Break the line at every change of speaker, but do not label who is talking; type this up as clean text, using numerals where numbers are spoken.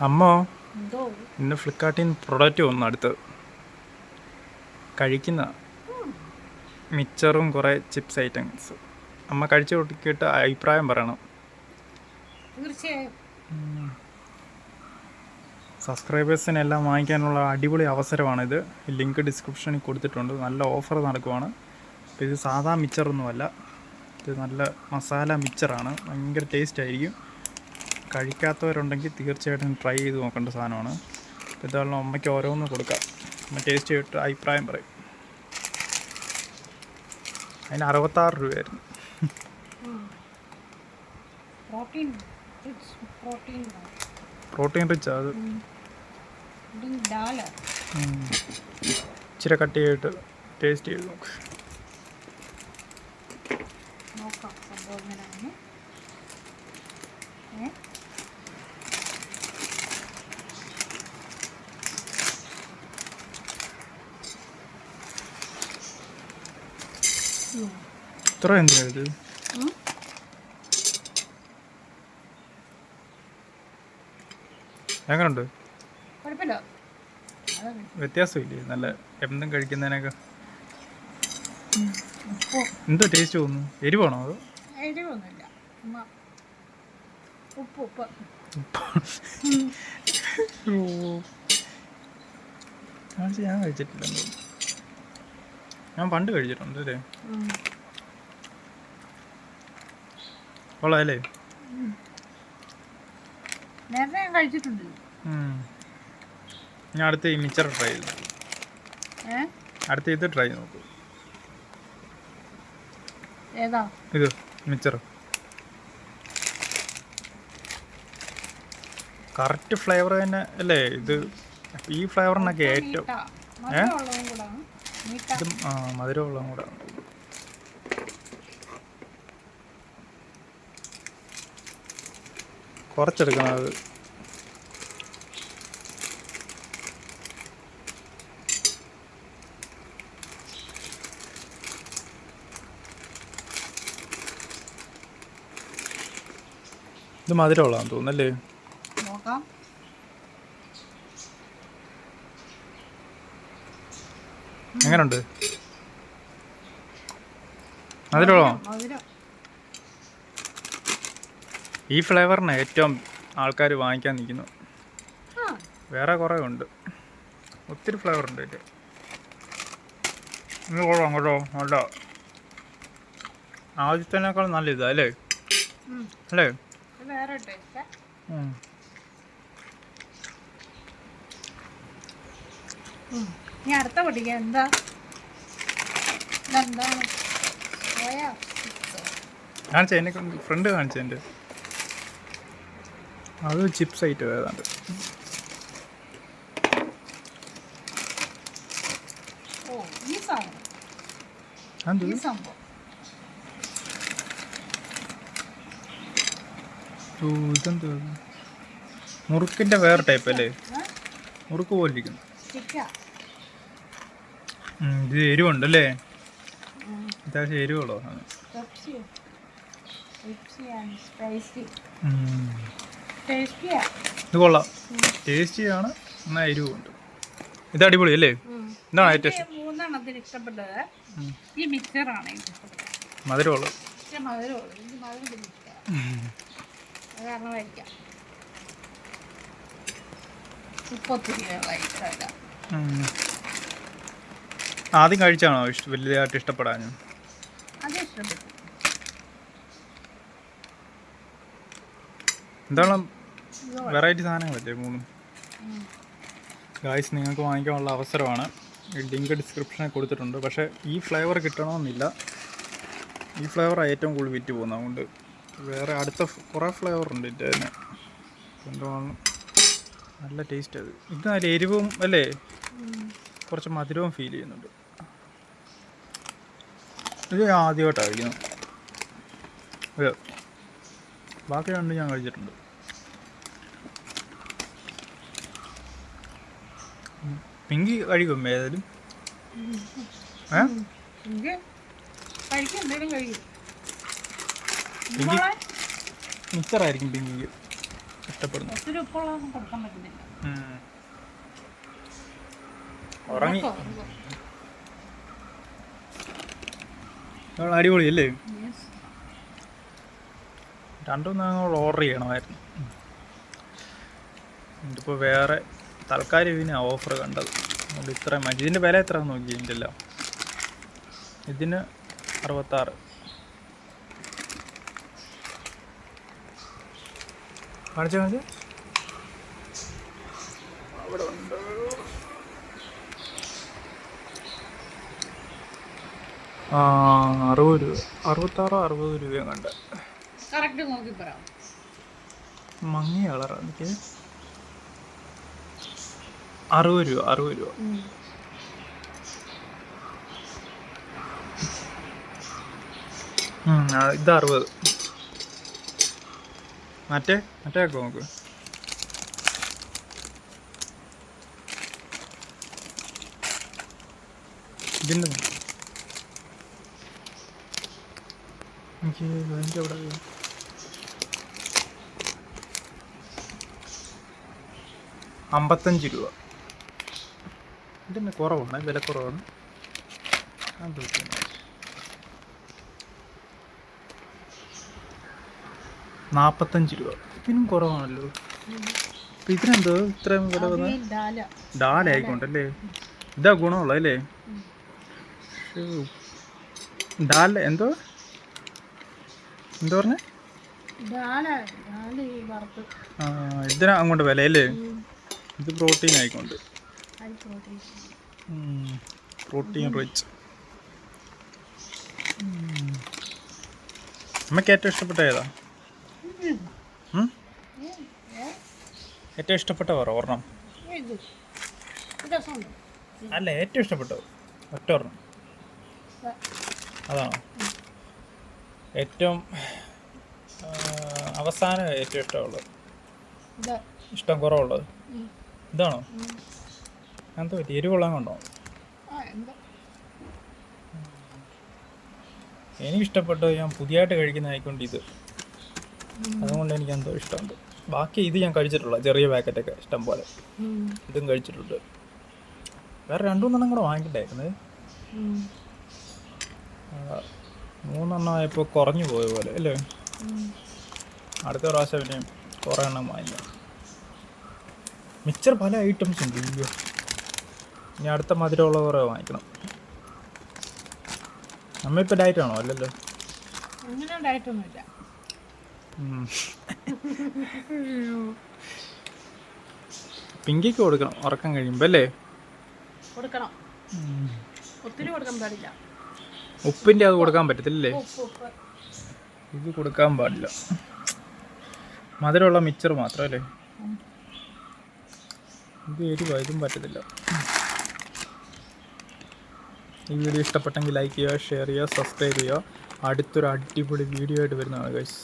അമ്മോ ഇന്ന് ഫ്ലിപ്കാർട്ടിൽ നിന്ന് പ്രൊഡക്റ്റ് വന്നു അടുത്ത് കഴിക്കുന്ന മിച്ചറും കുറേ ചിപ്സ് ഐറ്റംസ്. അമ്മ കഴിച്ചു നോക്കിയിട്ട് അഭിപ്രായം പറയണം.
തീർച്ചയായും
സബ്സ്ക്രൈബേഴ്സിനെല്ലാം വാങ്ങിക്കാനുള്ള അടിപൊളി അവസരമാണിത്. ലിങ്ക് ഡിസ്ക്രിപ്ഷനിൽ കൊടുത്തിട്ടുണ്ട്. നല്ല ഓഫർ നടക്കുവാണ്. അപ്പോൾ ഇത് സാധാ മിച്ചറൊന്നുമല്ല, ഇത് നല്ല മസാല മിച്ചറാണ്. ഭയങ്കര ടേസ്റ്റ് ആയിരിക്കും. കഴിക്കാത്തവരുണ്ടെങ്കിൽ തീർച്ചയായിട്ടും ട്രൈ ചെയ്ത് നോക്കേണ്ട സാധനമാണ്. അപ്പോൾ ഇതാണല്ലോ അമ്മയ്ക്ക് ഓരോന്ന് കൊടുക്കാം. അമ്മ ടേസ്റ്റ് ചെയ്തിട്ട് അഭിപ്രായം പറയും. അതിന് 66 രൂപയായിരുന്നു. പ്രോട്ടീൻ റിച്ചാ അത്. ഇച്ചിരി കട്ട് ചെയ്തിട്ട് ടേസ്റ്റ് ചെയ്ത് നോക്ക്. ഇത്ര എന്തിനാ ഇത്? എങ്ങനുണ്ട്? വ്യത്യാസമില്ലേ? നല്ല എന്തും കഴിക്കുന്നതിനൊക്കെ എന്തോ ടേസ്റ്റ് തോന്നുന്നു. എരിവാണോ അതോ? ഞാൻ കഴിച്ചിട്ടില്ല. ഞാൻ പണ്ട് കഴിച്ചിട്ടുണ്ട് അല്ലേ? കൊള്ളാല്ലേ?
നേരത്തെ ഞാൻ കഴിച്ചിട്ടുണ്ട്.
ഞാൻ അടുത്ത ഈ മിച്ചർ ട്രൈ ചെയ്തു. അടുത്ത ഇത് ട്രൈ നോക്കൂ.
ഏതാ
ഇത്? മിച്ചർ കറക്റ്റ് ഫ്ലേവർ തന്നെ അല്ലേ ഇത്? ഈ ഫ്ലേവറിനൊക്കെ ഏറ്റവും ഇത് മധുരമുള്ളതും കൂടെ. കുറച്ചെടുക്കണം അത്. ഇത് മധുരമുള്ളതാന്ന് തോന്നുന്നല്ലേ?
നോക്കാം.
എങ്ങനുണ്ട്? മധുരമുള്ളോ? ഈ ഫ്ലേവറിന് ഏറ്റവും ആൾക്കാർ വാങ്ങിക്കാൻ നിൽക്കുന്നു. വേറെ കുറേ ഉണ്ട്, ഒത്തിരി ഫ്ലേവർ ഉണ്ട് ഇതിൽ. ഇത് കൊള്ളാം കേട്ടോ, നല്ല ആദ്യത്തേനേക്കാൾ നല്ല ഇതാ അല്ലേ? അല്ലേ?
അടുത്ത പൊട്ടിക്ക എന്താ?
കാണിച്ച എന്നെ ഫ്രണ്ട് കാണിച്ചെൻ്റെ അത് ചിപ്സ് ഐറ്റം ഏതാണ്ട്. ഇതെന്താ? മുറുക്കിൻ്റെ വേറെ ടൈപ്പ് അല്ലേ? മുറുക്ക് പോലെ ഇരിക്കുന്നു. ഇത് എരിവുണ്ടല്ലേ? അത്യാവശ്യം എരിവുള്ളോ? ഇത് കൊള്ളാം, ടേസ്റ്റിയാണ്, എന്നാൽ എരിവുണ്ട്. ഇത് അടിപൊളി അല്ലേ? എന്താണ് ഏറ്റവും ഇഷ്ടം?
മൂന്നെണ്ണത്തിന് ഇഷ്ടപ്പെട്ടത് ഈ മിക്സറാണ്.
മധുരമുള്ളത്
കാരണമായിരിക്കാം.
ആദ്യം കഴിച്ചാണോ വലിയതായിട്ട് ഇഷ്ടപ്പെടാൻ? എന്താണ് വെറൈറ്റി സാധനങ്ങളല്ലേ മൂന്നും? ഗായ്സ്, നിങ്ങൾക്ക് വാങ്ങിക്കാനുള്ള അവസരമാണ്. ലിങ്ക് ഡിസ്ക്രിപ്ഷനിൽ കൊടുത്തിട്ടുണ്ട്. പക്ഷേ ഈ ഫ്ലേവർ കിട്ടണമെന്നില്ല. ഈ ഫ്ലേവറാണ് ഏറ്റവും കൂടുതൽ വിറ്റ് പോകുന്നത്. അതുകൊണ്ട് വേറെ അടുത്ത കുറേ ഫ്ലേവർ ഉണ്ട് ഇതിൻ്റെ തന്നെ. എന്താണ് നല്ല ടേസ്റ്റ് അത്. ഇത് നല്ല എരിവും അല്ലേ? കുറച്ച് മധുരവും ഫീൽ ചെയ്യുന്നുണ്ട്. ഇത് ഞാൻ ആദ്യമായിട്ടാണ് കഴിക്കുന്നത്. അതെ, ബാക്കി രണ്ട് ഞാൻ കഴിച്ചിട്ടുണ്ട്. പിങ്കി കഴിക്കും ഏതായാലും? പിങ്കി മിക്സറായിരിക്കും പിങ്കിക്ക്. ഇഷ്ടപ്പെടുന്നു.
ഒത്തിരി ഉപ്പുള്ളതൊന്നും കൊടുക്കാൻ പറ്റുന്നില്ല.
ഉറങ്ങി. അടിപൊളിയല്ലേ?
Yes.
രണ്ടും ഞങ്ങൾ ഓർഡർ ചെയ്യണമായിരുന്നു. ഇതിപ്പോൾ വേറെ തൽക്കാലം ഇതിന് ഓഫർ കണ്ടത് അതുകൊണ്ട് ഇത്രയും മതി. ഇതിൻ്റെ വില എത്ര നോക്കി ഇതിൻ്റെ എല്ലാം? ഇതിന് 66. കാണിച്ചാൽ കാണിച്ചാൽ അവിടെ ഉണ്ട്. ആ 60 രൂപ, 66 60 രൂപയും കണ്ട്.
കറക്റ്റ് നോക്കി പറയാം.
മങ്ങിയ കളറാണ് എനിക്ക്. 60 രൂപ, 60 രൂപ. ഇത് 60. മറ്റേ നോക്ക്. ഇതിൻ്റെ എനിക്ക് അതിൻ്റെ അവിടെ 55 രൂപ. ഇതിൻ്റെ കുറവാണ്, വില കുറവാണ്. 45 രൂപ. ഇതിനും കുറവാണല്ലോ. അപ്പം ഇതിനെന്തോ ഇത്രയും വില വന്നത്? ഡാല ആയിക്കോണ്ടല്ലേ. ഇതാ ഗുണമുള്ളതല്ലേ? ഡാല എന്തോ പറഞ്ഞേ? ഇതിനാ അങ്ങോട്ട് വില അല്ലേ? ഇത് പ്രോട്ടീൻ ആയിക്കൊണ്ട്, പ്രോട്ടീൻ റിച്ച്. നമുക്ക് ഏറ്റവും ഇഷ്ടപ്പെട്ട ഏതാ? ഏറ്റവും ഇഷ്ടപ്പെട്ട ഒരെണ്ണം അല്ല, ഏറ്റവും ഇഷ്ടപ്പെട്ടത് ഒറ്റ ഒരെണ്ണം അതാണോ? ഏറ്റവും അവസാനം ഏറ്റവും ഇഷ്ടമുള്ളത്, ഇഷ്ടം കുറവുള്ളത് ഇതാണോ? എന്തോ പറ്റി? എരിവുള്ളതും കൊണ്ടോ? എനിക്കിഷ്ടപ്പെട്ടത് ഞാൻ പുതിയതായിട്ട് കഴിക്കുന്നതായിക്കൊണ്ട് ഇത്, അതുകൊണ്ട് എനിക്ക് എന്തോ ഇഷ്ടമുണ്ട്. ബാക്കി ഇത് ഞാൻ കഴിച്ചിട്ടുള്ള ചെറിയ പാക്കറ്റൊക്കെ ഇഷ്ടം പോലെ, ഇതും കഴിച്ചിട്ടുണ്ട്. വേറെ 2-3 കൂടെ വാങ്ങിക്കണ്ടായിരുന്നത്. 3 ആയപ്പോൾ കുറഞ്ഞു പോയ പോലെ അല്ലേ? അടുത്ത പ്രാവശ്യം പിന്നെ കുറേ എണ്ണം വാങ്ങിക്കാം. മിക്സർ പല ഐറ്റംസ് ഉണ്ട്. ഇനി അടുത്ത മധുരമുള്ള കുറേ വാങ്ങിക്കണം. നമ്മളിപ്പോൾ ഡയറ്റ് ആണോ? അല്ലല്ലോ,
ഡയറ്റൊന്നുമില്ല.
പിങ്കിക്ക് കൊടുക്കണം ഉറക്കം കഴിയുമ്പോൾ അല്ലേ?
കൊടുക്കണം, ഒത്തിരി കൊടുക്കാൻ പാടില്ല.
ഉപ്പിൻ്റെ അത് കൊടുക്കാൻ പറ്റത്തില്ലേ? ഇത് കൊടുക്കാൻ പാടില്ല. മധുരമുള്ള മിക്സർ മാത്രമല്ലേ? ഇത് എരിവാ, ഇതും പറ്റത്തില്ല. ഈ വീഡിയോ ഇഷ്ടപ്പെട്ടെങ്കിൽ ലൈക്ക് ചെയ്യുക, ഷെയർ ചെയ്യുക, സബ്സ്ക്രൈബ് ചെയ്യുക. അടുത്തൊരു അടിപൊളി വീഡിയോ ആയിട്ട് വരുന്നതാണ് ഗൈസ്.